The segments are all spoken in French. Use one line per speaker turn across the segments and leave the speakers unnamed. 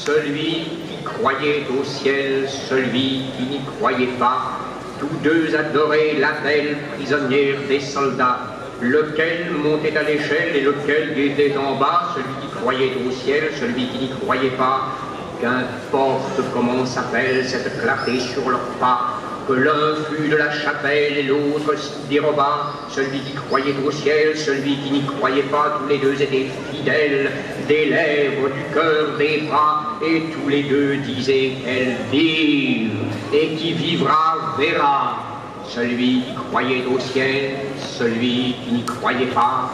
celui qui croyait au ciel, celui qui n'y croyait pas, tous deux adoraient la belle prisonnière des soldats, lequel montait à l'échelle et lequel était en bas, celui qui croyait au ciel, celui qui n'y croyait pas. Qu'importe comment s'appelle cette clarté sur leurs pas, que l'un fût de la chapelle et l'autre s'y déroba, celui qui croyait au ciel, celui qui n'y croyait pas, tous les deux étaient fidèles, des lèvres, du cœur, des bras, et tous les deux disaient qu'elle vive, et qui vivra verra, celui qui croyait au ciel, celui qui n'y croyait pas.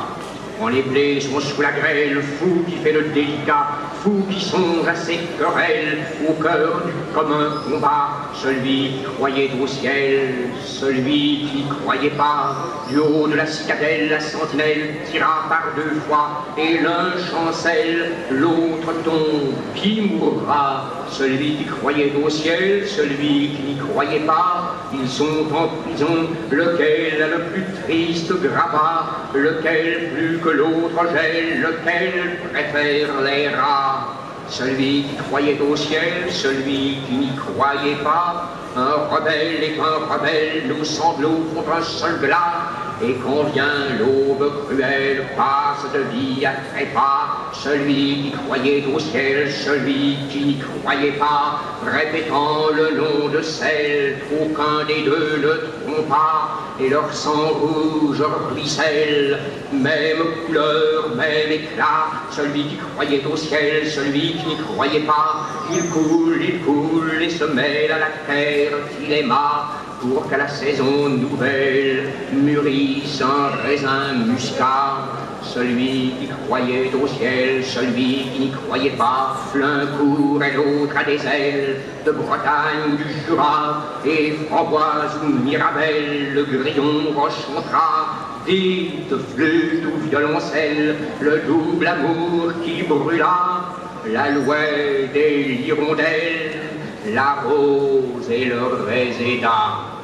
Quand les blés sont sous la grêle, fou qui fait le délicat, fou qui songe à ses querelles, au cœur du commun combat, celui qui croyait au ciel, celui qui n'y croyait pas, du haut de la citadelle, la sentinelle tira par deux fois, et l'un chancelle, l'autre tombe, qui mourra, celui qui croyait au ciel, celui qui n'y croyait pas, ils sont en prison, lequel a le plus triste gravat, lequel plus que l'autre gèle, lequel préfère les rats. Celui qui croyait au ciel, celui qui n'y croyait pas, un rebelle est un rebelle, nos sanglots font un seul glas, et quand vient l'aube cruelle, passe de vie à trépas, celui qui croyait au ciel, celui qui n'y croyait pas, répétant le nom de celle qu'aucun des deux ne trompa, et leur sang rouge ruisselle, même couleur, même éclat, celui qui croyait au ciel, celui qui n'y croyait pas, il coule, et se mêle à la terre qu'il aima, pour qu'à la saison nouvelle mûrisse un raisin muscat. Celui qui croyait au ciel, celui qui n'y croyait pas, l'un court et l'autre a des ailes, de Bretagne, du Jura, et Framboise ou Mirabelle, le grillon rechantera, dites, flûte ou violoncelle, le double amour qui brûla, l'alouette et l'hirondelle, la rose et le réséda.